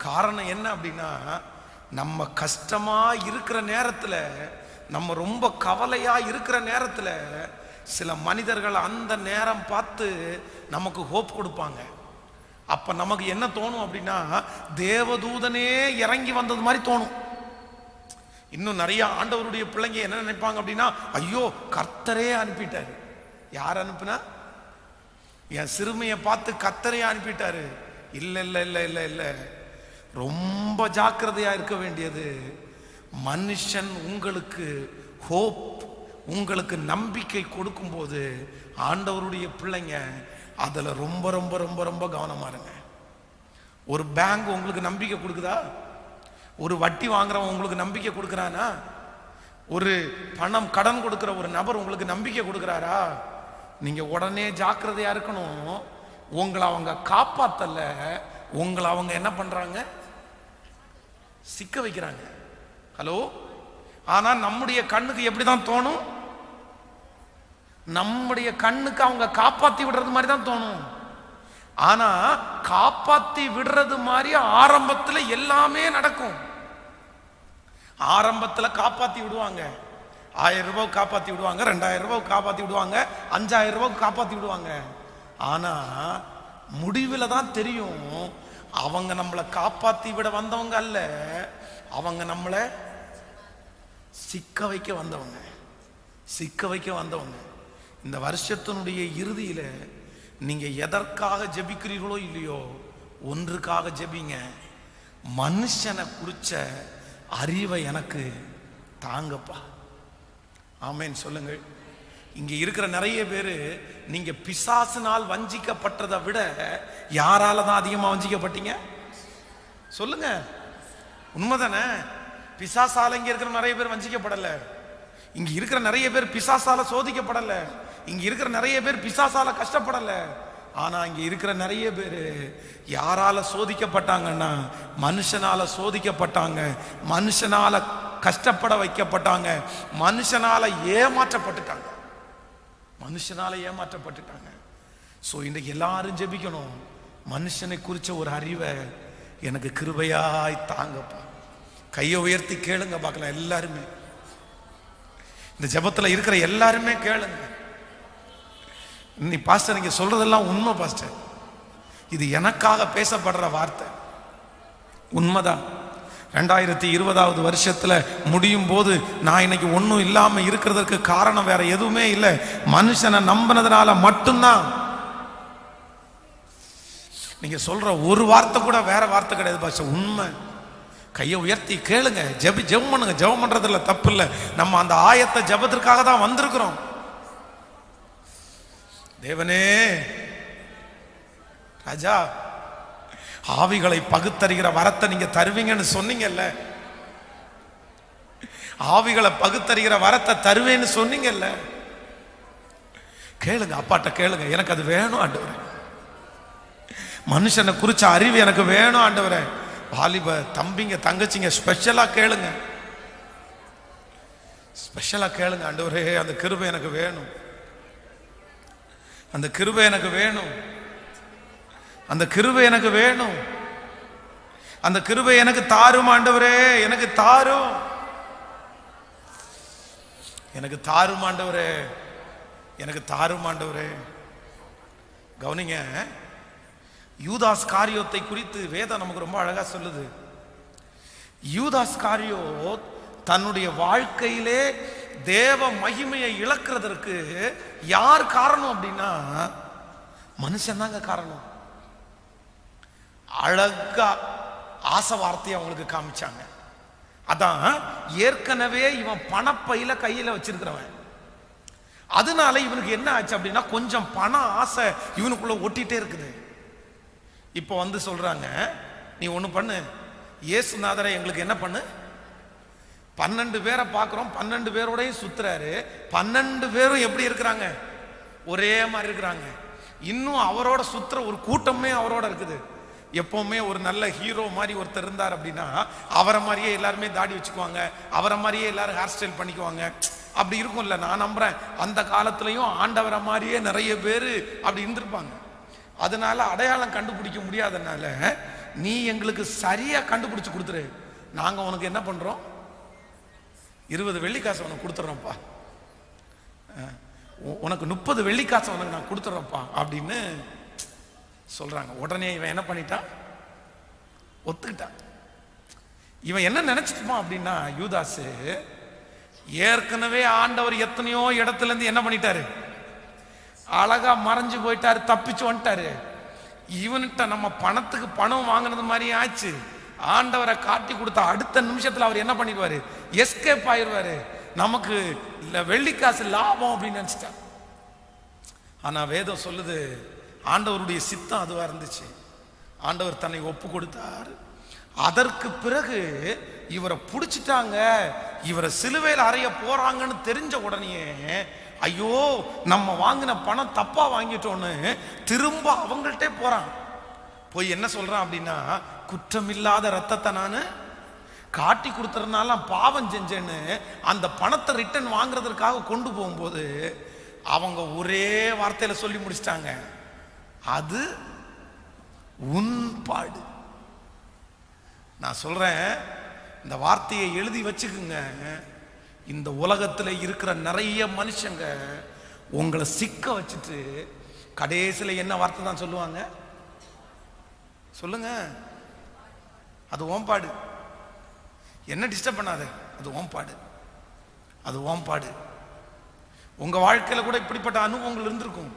காரணம் என்ன அப்படின்னா, நம்ம கஷ்டமா இருக்கிற நேரத்தில், நம்ம ரொம்ப கவலையா இருக்கிற நேரத்தில் சில மனிதர்கள் அந்த நேரம் பார்த்து நமக்கு ஹோப் கொடுப்பாங்க. அப்ப நமக்கு என்ன தோணும் அப்படின்னா, தேவதூதனே இறங்கி வந்தது மாதிரி தோணும். இன்னும் நிறைய ஆண்டவருடைய பிள்ளைங்க என்ன நினைப்பாங்க அப்படின்னா, ஐயோ கர்த்தரே அனுப்பிட்டாரு. யார் அனுப்புனா? என் சிறுமையை பார்த்து கர்த்தரே அனுப்பிட்டாரு. இல்ல இல்ல இல்ல இல்ல இல்ல, ரொம்ப ஜாக்கிரதையா இருக்க வேண்டியது. மனுஷன் உங்களுக்கு ஹோப், உங்களுக்கு நம்பிக்கை கொடுக்கும் போது ஆண்டவருடைய பிள்ளைங்க அதுல ரொம்ப ரொம்ப ரொம்ப ரொம்ப கவனமா இருங்க. ஒரு பேங்க் உங்களுக்கு நம்பிக்கை கொடுக்குதா? ஒரு வட்டி வாங்குறவன் உங்களுக்கு நம்பிக்கை கொடுக்குறானா? ஒரு பணம் கடன் கொடுக்கிற ஒரு நபர் உங்களுக்கு நம்பிக்கை கொடுக்குறாரா? நீங்க உடனே ஜாக்கிரதையா இருக்கணும். உங்களை அவங்க காப்பாத்தல, உங்களை அவங்க என்ன பண்றாங்க? சிக்க வைக்கிறாங்க. ஹலோ. ஆனா நம்முடைய கண்ணுக்கு எப்படிதான் தோணும்? நம்முடைய கண்ணுக்கு அவங்க காப்பாத்தி விடுறது மாதிரி தான் தோணும். ஆனா காப்பாத்தி விடுறது மாதிரி ஆரம்பத்துல எல்லாமே நடக்கும். ஆரம்பத்துல காப்பாத்தி விடுவாங்க. 1000 ரூபாய் காப்பாத்தி விடுவாங்க, 2000 ரூபாய் காப்பாத்தி விடுவாங்க, 5000 ரூபாய் காப்பாத்தி விடுவாங்க. ஆனா முடிவில் தான் தெரியும், அவங்க நம்மளை காப்பாத்தி விட வந்தவங்க அல்ல, அவங்க நம்மளை சிக்க வைக்க வந்தவங்க. சிக்க வைக்க வந்தவங்க. இந்த வருஷத்தினுடைய இறுதியில நீங்க எதற்காக ஜெபிக்கிறீர்களோ இல்லையோ, ஒன்றுக்காக ஜெபிங்க. மனுஷனை குறிச்ச அறிவை எனக்கு தாங்கப்பா. ஆமேன் சொல்லுங்கள். இங்க இருக்கிற நிறைய பேரு நீங்க பிசாசினால் வஞ்சிக்கப்பட்டதை விட யாரால தான் அதிகமா வஞ்சிக்கப்பட்டீங்க? சொல்லுங்க, உண்மைதானே? பிசாசால இங்க இருக்கிற நிறைய பேர் வஞ்சிக்கப்படல. இங்க இருக்கிற நிறைய பேர் பிசாசால சோதிக்கப்படல. இங்க இருக்கிற நிறைய பேர் பிசாசால கஷ்டப்படல. ஆனா இங்க இருக்கிற நிறைய பேர் யாரால சோதிக்கப்பட்டாங்கன்னா, மனுஷனால சோதிக்கப்பட்டாங்க, மனுஷனால கஷ்டப்பட வைக்கப்பட்டாங்க, மனுஷனால ஏமாற்றப்பட்டுட்டாங்க, மனுஷனால ஏமாற்றப்பட்டுட்டாங்க. சோ இன்றைக்கு எல்லாரும் ஜெபிக்கணும், மனுஷனை குறிச்ச ஒரு அறிவை எனக்கு கிருபையாய் தாங்கப்பா. கையை உயர்த்தி கேளுங்க பார்க்கலாம். எல்லாருமே இந்த ஜெபத்துல இருக்கிற எல்லாருமே கேளுங்க. நீ பாஸ்டர் நீங்க சொல்றதெல்லாம் உண்மை பாஸ்டர், இது எனக்காக பேசப்படுற வார்த்தை, உண்மைதான். 2020வது வருஷத்துல முடியும் போது நான் இன்னைக்கு ஒன்றும் இல்லாம இருக்கிறதுக்கு காரணம் வேற எதுவுமே இல்லை, மனுஷனை நம்பினதுனால மட்டும்தான். நீங்க சொல்ற ஒரு வார்த்தை கூட வேற வார்த்தை கிடையாது பாஸ்டர், உண்மை. கையை உயர்த்தி கேளுங்க, ஜெபம் பண்ணுங்க. ஜெபம் பண்றதுல தப்பு இல்லை. நம்ம அந்த ஆயத்த ஜெபத்திற்காக தான் வந்திருக்கிறோம். தேவனே ராஜா, ஆவிகளை பகுத்தறிகிற வரத்தை நீங்க தருவீங்கன்னு சொன்னீங்கல்ல, ஆவிகளை பகுத்தறிகிற வரத்தை தருவேன்னு சொன்னீங்கல்ல. கேளுங்க, அப்பாட்ட கேளுங்க, எனக்கு அது வேணும் ஆண்டவரே. மனுஷனை குறிச்ச அறிவு எனக்கு வேணும் ஆண்டவரே. வாலிப தம்பிங்க தங்கச்சிங்க ஸ்பெஷலா கேளுங்க, ஸ்பெஷலா கேளுங்க. ஆண்டவரே அந்த கிருபை எனக்கு வேணும், அந்த கிருபை எனக்கு வேணும், அந்த கிருபை எனக்கு வேணும், அந்த கிருபை எனக்கு தாரும் ஆண்டவரே, எனக்கு தாரும், எனக்கு தாரும் ஆண்டவரே, எனக்கு தாரும் ஆண்டவரே. கவனிங்க, யூதாஸ் காரியோத்தை குறித்து வேதம் நமக்கு ரொம்ப அழகா சொல்லுது. யூதாஸ் காரியோத் தன்னுடைய வாழ்க்கையிலே தேவ மகிமையை இழக்கிறதற்கு யார் காரணம் அப்படின்னா, மனுஷன் தாங்க காரணம். அழகா ஆசை வார்த்தையை அவங்களுக்கு காமிச்சாங்க. அதான் ஏற்கனவே இவன் பணப்பையில கையில வச்சிருக்கிறவன், அதனால இவனுக்கு என்ன ஆச்சு அப்படின்னா, கொஞ்சம் பண ஆசை இவனுக்குள்ள ஒட்டிட்டே இருக்குது. இப்போ சொல்றாங்க, நீ ஒண்ணு பண்ணு, இயேசுநாதரை எங்களுக்கு என்ன பண்ணு, 12 பேரை பார்க்குறோம், 12 பேரோடையும் சுத்துறாரு. 12 பேரும் எப்படி இருக்கிறாங்க? ஒரே மாதிரி இருக்கிறாங்க. இன்னும் அவரோட சுத்துற ஒரு கூட்டமே அவரோட இருக்குது. எப்பவுமே ஒரு நல்ல ஹீரோ மாதிரி ஒருத்தர் இருந்தார் அப்படின்னா அவரை மாதிரியே எல்லாருமே தாடி வச்சுக்குவாங்க, அவரை மாதிரியே எல்லாரும் ஹேர் ஸ்டைல் பண்ணிக்குவாங்க, அப்படி இருக்கும்ல. நான் நம்புறேன் அந்த காலத்துலயும் ஆண்டவரை மாதிரியே நிறைய பேர் அப்படி இருந்திருப்பாங்க. அதனால அடையாளம் கண்டுபிடிக்க முடியாதனால நீ எங்களுக்கு சரியா கண்டுபிடிச்சு கொடுத்துரு, நாங்க உனக்கு என்ன பண்றோம், 20 வெள்ளிக்காசு உனக்கு கொடுத்துட்றோம்ப்பா, உனக்கு 30 வெள்ளிக்காசு உனக்கு நான் கொடுத்துட்றோம்ப்பா அப்படின்னு சொல்றாங்க. உடனே இவன் என்ன பண்ணிட்டான்? ஒத்துக்கிட்டான். இவன் என்ன நினைச்சிட்டுப்பான் அப்படின்னா, யூதாசு ஏற்கனவே ஆண்டவர் எத்தனையோ இடத்துல இருந்து என்ன பண்ணிட்டாரு, அழகா மறைஞ்சு போயிட்டாரு, தப்பிச்சு வந்துட்டாரு. இவன்கிட்ட நம்ம பணத்துக்கு பணம் வாங்கினது மாதிரி ஆச்சு. ஆண்டவரை காட்டி கொடுத்த அடுத்த நிமிஷத்துல அவர் என்ன பண்ணிடுவாரு, எஸ்கேப் ஆயிடுவாரு, நமக்கு வெள்ளிக்காசு லாபம் அப்படின்னு நினைச்சிட்டார். ஆனா வேதம் சொல்லுது ஆண்டவருடைய சித்தம் அதுவா இருந்துச்சு. ஆண்டவர் தன்னை ஒப்பு கொடுத்தார். அதற்கு பிறகு இவரை பிடிச்சிட்டாங்க, இவரை சிலுவையில் அறைய போறாங்கன்னு தெரிஞ்ச உடனே ஐயோ நம்ம வாங்கின பணம் தப்பா வாங்கிட்டோன்னு திரும்ப அவங்கள்ட்டே போறான். போய் என்ன சொல்றான் அப்படின்னா, குற்றமில்லாத ரத்தத்தை நான் காட்டி கொடுத்துறதுனால பாவம் செஞ்சேன்னு அந்த பணத்தை ரிட்டர்ன் வாங்குறதுக்காக கொண்டு போகும்போது அவங்க ஒரே வார்த்தையில சொல்லி முடிச்சிட்டாங்க, அது உன் பாடு. நான் சொல்றேன், இந்த வார்த்தையை எழுதி வச்சுக்குங்க. இந்த உலகத்துல இருக்கிற நிறைய மனுஷங்க உங்களை சிக்க வச்சுட்டு கடைசியில என்ன வார்த்தை தான் சொல்லுவாங்க சொல்லுங்க, அது ஓம்பாடு. என்ன டிஸ்டர்ப் பண்ணாத, அது ஓம்பாடு, அது ஓம்பாடு. உங்க வாழ்க்கையில கூட இப்படிப்பட்ட அனுபவங்கள் இருந்திருக்கும்,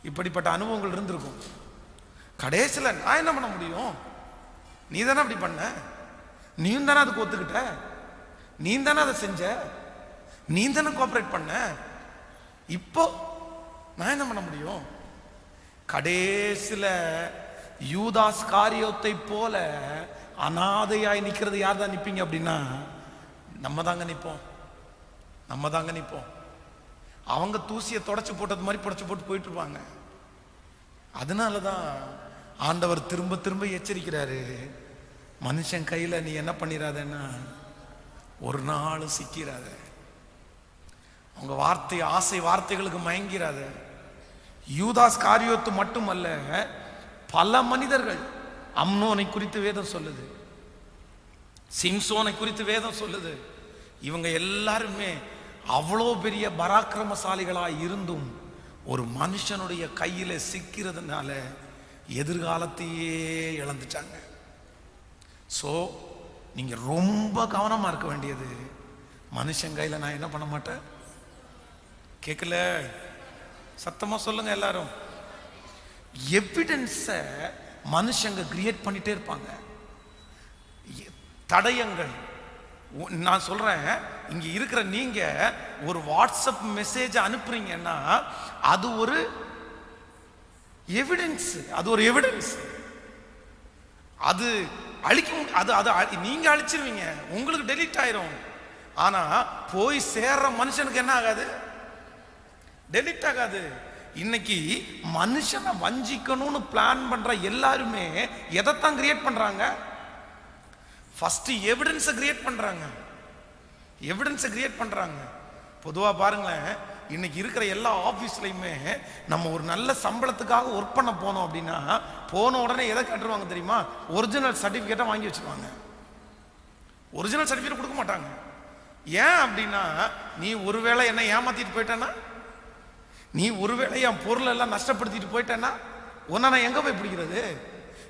இப்படிப்பட்ட அனுபவங்கள் இருந்திருக்கும். கடைசியில் நான் என்ன பண்ண முடியும், நீ தானே அப்படி பண்ண, நீயும் தானே அதுக்கு ஒத்துக்கிட்ட, நீ தானே அதை செஞ்ச, நீ தானே கோஆபரேட் பண்ண, இப்போ நான் என்ன பண்ண முடியும். கடைசியில யூதாஸ் காரியத்தை போல அனாதையாய் நிக்கிறது யார் தான் நிப்பீங்க அப்படின்னா, நம்ம தாங்க நிப்போம், நம்ம தாங்க நிப்போம். அவங்க தூசியை தொடச்சு போட்டது மாதிரி புடைச்சு போட்டு போயிட்டு இருப்பாங்க. அதனாலதான் ஆண்டவர் திரும்ப திரும்ப எச்சரிக்கிறாரு, மனுஷன் கையில நீ என்ன பண்ணிடாதன்னா ஒரு நாள் சிக்கிறாத, உங்க வார்த்தை ஆசை வார்த்தைகளுக்கு மயங்கிறாத. யூதாஸ் காரியத்து மட்டுமல்ல, பல மனிதர்கள், அம்னோனை குறித்து வேதம் சொல்லுது, சிம்சோனை குறித்து வேதம் சொல்லுது, இவங்க எல்லாருமே அவ்வளோ பெரிய பராக்கிரமசாலிகளா இருந்தும் ஒரு மனுஷனுடைய கையில சிக்கிறதுனால எதிர்காலத்தையே இழந்துட்டாங்க. சோ நீங்க ரொம்ப கவனமா இருக்க வேண்டியது, மனுஷன் கையில நான் என்ன பண்ண மாட்டேன். கேட்கல? சத்தமா சொல்லுங்க எல்லாரும். எவிடன்ஸ மனுஷங்க கிரியேட் பண்ணிட்டே இருப்பாங்க, தடயங்கள். நான் சொல்றேன், இங்க இருக்கிற நீங்க ஒரு வாட்ஸ்அப் மெசேஜ் அனுப்புறீங்கன்னா அது ஒரு எவிடன்ஸ், அது ஒரு எவிடன்ஸ். அது அழிக்க, அது நீங்க அழிச்சிருவீங்க, உங்களுக்கு டெலீட் ஆயிரும். ஆனா போய் சேர்ற மனுஷனுக்கு என்ன ஆகாது, டெலீட் ஆகாது. இன்னைக்கு மனுஷனை வஞ்சிக்கணும்னு பிளான் பண்ற எல்லாருமே எதைத்தான் கிரியேட் பண்றாங்க, ஃபர்ஸ்ட் எவிடன்ஸை கிரியேட் பண்றாங்க, எவிடன்ஸை கிரியேட் பண்றாங்க. பொதுவா பாருங்களேன், இன்னைக்கு இருக்கிற எல்லா ஆபீஸ்லயுமே நம்ம ஒரு நல்ல சம்பளத்துக்காக ஒர்க் பண்ண போனோம் அப்படின்னா போன உடனே எதை கட்டுருவாங்க தெரியுமா, ஒரிஜினல் சர்டிபிகேட்டை வாங்கி வச்சிருவாங்க. ஒரிஜினல் சர்டிபிகேட் கொடுக்க மாட்டாங்க. ஏன் அப்படின்னா, நீ ஒருவேளை என்ன ஏமாத்திட்டு போயிட்டேன்னா, நீ ஒருவேளை என் பொருள் எல்லாம் நஷ்டப்படுத்திட்டு போயிட்டேன்னா உன்னை நான் எங்க போய் பிடிக்கிறது,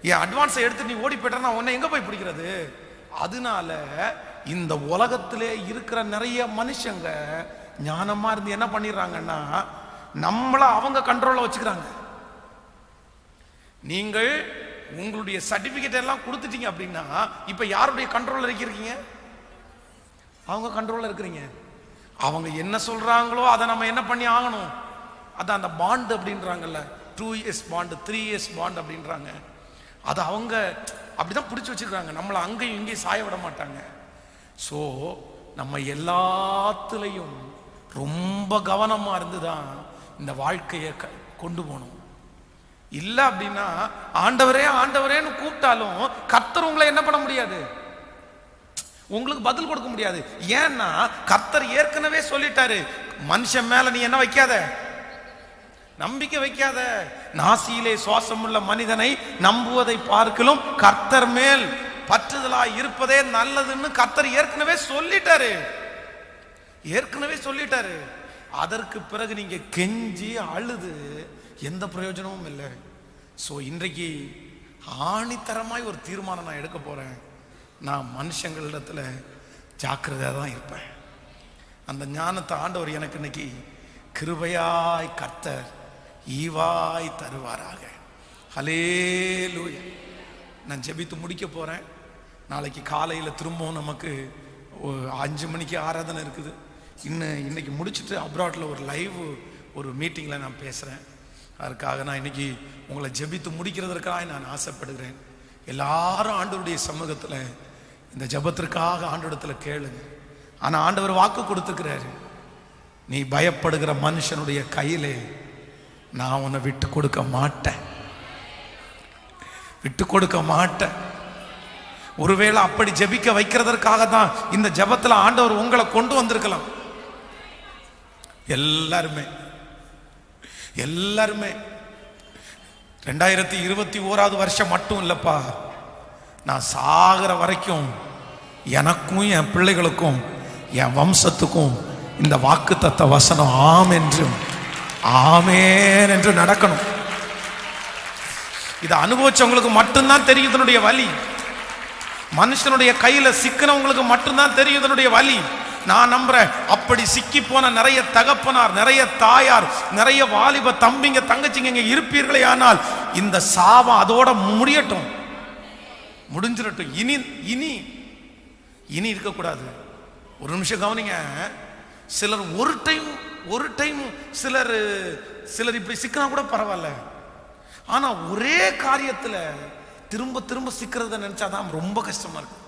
என் அட்வான்ஸை எடுத்து நீ ஓடி போயிட்டேன்னா உன்னை எங்க போய் பிடிக்கிறது. அதனால இந்த உலகத்திலே இருக்கிற நிறைய மனுஷங்க ஞானமா இருந்து என்ன பண்ணிடுறாங்கன்னா, நம்மள அவங்க கண்ட்ரோல்ல வச்சுக்கிறாங்க. நீங்கள் உங்களுடைய சர்டிபிகேட் எல்லாம் கொடுத்துட்டீங்க அப்படின்னா இப்ப யாருடைய கண்ட்ரோல்ல இருக்கீங்க, அவங்க கண்ட்ரோல்ல இருக்கிறீங்க. அவங்க என்ன சொல்றாங்களோ அதை நம்ம என்ன பண்ணி ஆகணும். அதான் அந்த பாண்ட் அப்படின்றாங்கல்ல, 2 years பாண்ட், 3 years பாண்ட் அப்படின்றாங்க. அது அவங்க அப்படிதான் பிடிச்சி வச்சிருக்காங்க, நம்மளை அங்கேயும் இங்கேயும் சாய விட மாட்டாங்க. ஸோ நம்ம எல்லாத்துலேயும் ரொம்ப கவனமாக இருந்து தான் இந்த வாழ்க்கையை கொண்டு போகணும். இல்லை அப்படின்னா ஆண்டவரே ஆண்டவரேன்னு கூப்பிட்டாலும் கர்த்தர் உங்களை என்ன பண்ண முடியாது, உங்களுக்கு பதில் கொடுக்க முடியாது. ஏன்னா கர்த்தர் ஏற்கனவே சொல்லிட்டாரு, மனுஷன் மேல நீ என்ன வைக்காத, நம்பிக்கை வைக்காத. நாசியிலே சுவாசம் உள்ள மனிதனை நம்புவதை பார்க்கலும் கர்த்தர் மேல் பற்றுதலா இருப்பதே நல்லதுன்னு கர்த்தர் ஏற்கனவே சொல்லிட்டாரு. அதற்கு பிறகு நீங்க கெஞ்சி அழுது எந்த பிரயோஜனமும் இல்லை. ஸோ இன்றைக்கு ஆணித்தரமாய் ஒரு தீர்மானம் நான் எடுக்க போறேன். நான் மனுஷங்களிடத்துல ஜாக்கிரதையாக தான் இருப்பேன். அந்த ஞானத்தை ஆண்டவர் எனக்கு இன்னைக்கு கிருபையாய் கர்த்தர் ஈவாய் தருவாராக. ஹல்லேலூயா. நான் ஜெபித்து முடிக்க போறேன். நாளைக்கு காலையில் திரும்பவும் நமக்கு 5 மணிக்கு ஆராதனை இருக்குது. இன்னைக்கு முடிச்சுட்டு அப்ராட்ல ஒரு லைவ் ஒரு மீட்டிங்கில் நான் பேசுகிறேன். அதற்காக நான் இன்னைக்கு உங்களை ஜெபித்து முடிக்கிறதற்காக நான் ஆசைப்படுகிறேன். எல்லாரும் ஆண்டவருடைய சமூகத்தில் இந்த ஜெபத்திற்காக ஆண்டவரிடத்தில் கேளுங்க. ஆனால் ஆண்டவர் வாக்கு கொடுத்துக்கிறாரு, நீ பயப்படுகிற மனுஷனுடைய கையிலே நான் உன்னை விட்டு கொடுக்க மாட்டேன். ஒருவேளை அப்படி ஜெபிக்க வைக்கிறதற்காக தான் இந்த ஜெபத்துல ஆண்டவர் உங்களை கொண்டு வந்திருக்கலாம். எல்லாருமே 2021 வருஷம் மட்டும் இல்லப்பா, நான் சாகிற வரைக்கும் எனக்கும் என் பிள்ளைகளுக்கும் என் வம்சத்துக்கும் இந்த வாக்குத்தத்த வசனம் ஆமென் என்று நடக்கணும். இதை அனுபவிச்சவங்களுக்கு மட்டும்தான் தெரியும் இதனுடைய வலி. மனுஷனுடைய கையில சிக்கினவங்களுக்கு மட்டும்தான் தெரியும் இதனுடைய வலி. நான் நம்புறேன், அப்படி சிக்கி போன நிறைய தகப்பனார், நிறைய தாயார், நிறைய வாலிப தம்பிங்க தங்கச்சிங்க இருப்பீர்களே, ஆனால் இந்த சாபம் அதோட முடிஞ்சிடட்டும். இனி இருக்கக்கூடாது. ஒரு நிமிஷம் கவனிங்க. சிலர் ஒரு டைம் சிலர் இப்படி சிக்கினா கூட பரவாயில்ல. ஆனா ஒரே காரியத்துல திரும்ப சிக்கிறத நினைச்சாதான் ரொம்ப கஷ்டமா இருக்கு.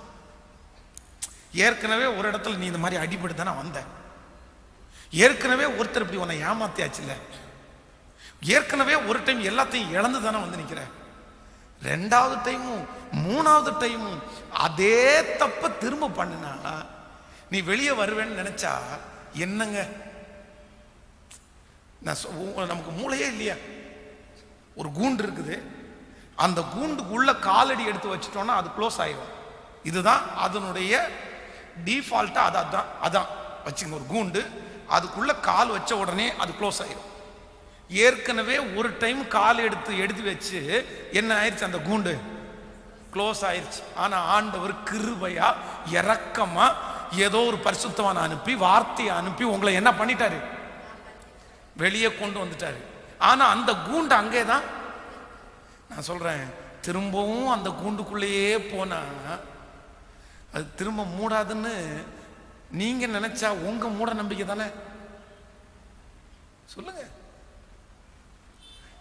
ஏற்கனவே ஒரு இடத்துல நீ இந்த மாதிரி அடிபட்டு தானே வந்த, ஏற்கனவே ஒருத்தர் இப்படி உன்னை ஏமாத்தியாச்சு இல்ல, ஏற்கனவே ஒரு டைம் எல்லாத்தையும் இழந்து தானே வந்து நிக்கிற, 2வது டைமும் 3வது டைமும் அதே தப்ப திரும்ப பண்ணுனா நீ வெளியே வருவேன்னு நினைச்சா என்னங்க? நமக்கு மூளையே இல்லையா? ஒரு கூண்டு இருக்குது, அந்த கூண்டுக்குள்ள காலடி எடுத்து வச்சுட்டோம்னா அது க்ளோஸ் ஆயிடும். இதுதான் அதனுடைய டிஃபால்ட்டா. அதான் வச்சுங்க, ஒரு கூண்டு, அதுக்குள்ள கால் வச்ச உடனே அது க்ளோஸ் ஆயிடும். ஏற்கனவே ஒரு டைம் கால் எடுத்து வச்சு என்ன ஆயிடுச்சு, அந்த கூண்டு க்ளோஸ் ஆயிடுச்சு. ஆனா ஆண்டவர் கிருபையா இரக்கமா ஏதோ ஒரு பரிசுத்தவான அனுப்பி வார்த்தையை அனுப்பி உங்களை என்ன பண்ணிட்டாரு, வெளியே கொண்டு வந்துட்டாரு. ஆனா அந்த கூண்டு அங்கேதான். நான் சொல்றேன், திரும்பவும் அந்த கூண்டுக்குள்ளேயே போனா அது திரும்ப மூடாதுன்னு நீங்க நினைச்சா உங்க மூட நம்பிக்கை தானே. சொல்லுங்க.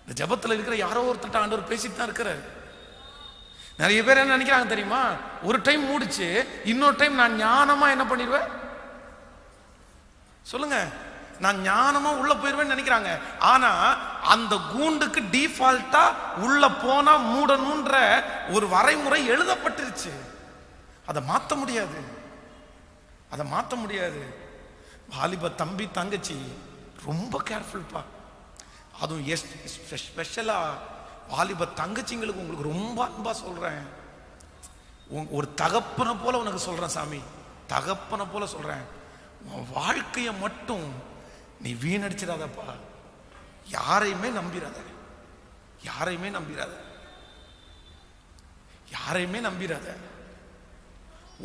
இந்த ஜபத்துல இருக்கிற யாரோ ஒருத்தட்ட ஆண்டவர் பேசிட்டு தான் இருக்கிறார். நிறைய பேர் என்ன நினைக்கிறாங்க தெரியுமா, ஒரு டைம் மூடிச்சு இன்னொரு டைம் நான் ஞானமா என்ன பண்ணிடுவேன், சொல்லுங்க, நான் ஞானமா உள்ள போயிருவேன்னு நினைக்கிறாங்க. ஆனா அந்த கூண்டுக்கு டிஃபால்ட்டா உள்ள போனா மூடணும்ன்ற ஒரு வரைமுறை எழுதப்பட்டிருச்சு. அதை மாற்ற முடியாது. வாலிப தம்பி தங்கச்சி ரொம்ப கேர்ஃபுல்ப்பா. அதுவும் ஸ்பெஷலா வாலிப தங்கச்சிங்களுக்கு உங்களுக்கு ரொம்ப அன்பா சொல்றேன். ஒரு தகப்பனை போல உனக்கு சொல்றேன் சாமி, தகப்பனை போல சொல்றேன். உன் வாழ்க்கையை மட்டும் நீ வீணடிச்சிடாதப்பா. யாரையுமே நம்பிராத.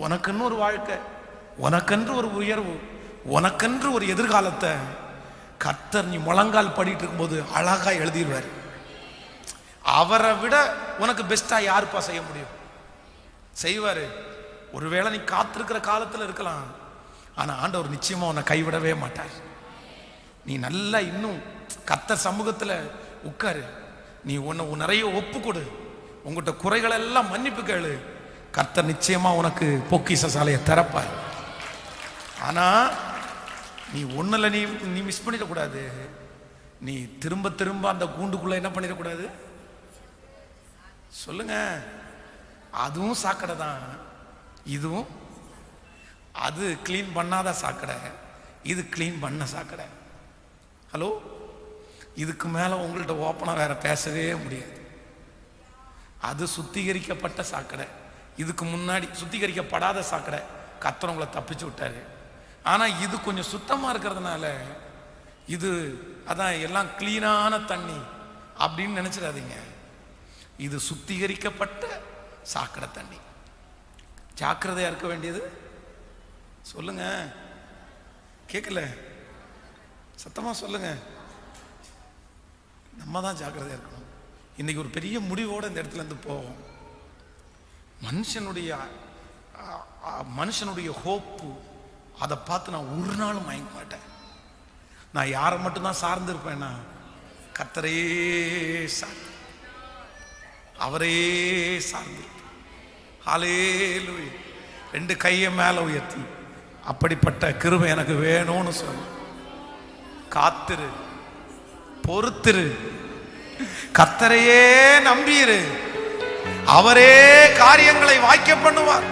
உனக்குன்னு ஒரு வாழ்க்கை, உனக்கென்று ஒரு உயர்வு, உனக்கென்று ஒரு எதிர்காலத்தை கர்த்தர் நீ முழங்கால் படிட்டு இருக்கும்போது அழகா எழுதிடுவார். அவரை விட உனக்கு பெஸ்டா யாருப்பா செய்ய முடியும்? செய்வாரு. ஒருவேளை நீ காத்திருக்கிற காலத்துல இருக்கலாம், ஆனா ஆண்டவர் நிச்சயமா உன்னை கைவிடவே மாட்டார். நீ நல்லா இன்னும் கர்த்தர் சமூகத்துல உட்காரு. நீ உன்னை நிறைய ஒப்பு கொடு, உங்கள்கிட்ட குறைகள் எல்லாம் மன்னிப்பு கேளு. கர்த்தர் நிச்சயமா உனக்கு பொக்கிஷ சாலையை திறப்பார். ஆனா நீ ஒண்ணுல நீ நீ மிஸ் பண்ணிடக்கூடாது. நீ திரும்ப திரும்ப அந்த கூண்டுக்குள்ள என்ன பண்ணிடக்கூடாது சொல்லுங்க. அதுவும் சாக்கடை தான், இதுவும். அது கிளீன் பண்ணாத சாக்கடை, இது கிளீன் பண்ண சாக்கடை. ஹலோ, இதுக்கு மேல உங்கள்ட்ட ஓப்பனா வேற பேசவே முடியாது. அது சுத்திகரிக்கப்பட்ட சாக்கடை, இதுக்கு முன்னாடி சுத்திகரிக்கப்படாத சாக்கடை. கர்த்தர் உங்களை தப்பிச்சு விட்டாரு. ஆனா இது கொஞ்சம் சுத்தமா இருக்கிறதுனால இது அதான் எல்லாம் கிளீனான தண்ணி அப்படின்னு நினைச்சிடாதீங்க. இது சுத்திகரிக்கப்பட்ட சாக்கடை தண்ணி. ஜாக்கிரதையா இருக்க வேண்டியது. சொல்லுங்க, கேட்கல, சத்தமா சொல்லுங்க. நம்ம தான் ஜாக்கிரதையா இருக்கணும். இன்னைக்கு ஒரு பெரிய முடிவோட இந்த இடத்துல இருந்து போவோம். மனுஷனுடைய ஹோப்பு அதை பார்த்து நான் ஒரு நாளும் மயங்க மாட்டேன். நான் யாரை மட்டும்தான் சார்ந்து இருப்பேன்னா கர்த்தரையே சார்ந்து, அவரே சார்ந்து. ஹல்லேலூயா. 2 கையை மேல உயர்த்தி அப்படிப்பட்ட கிருபை எனக்கு வேணும்னு சொல்லு. காத்திரு, பொறுத்திரு, கர்த்தரையே நம்பியிரு. அவரே காரியங்களை வாய்க்க பண்ணுவார்.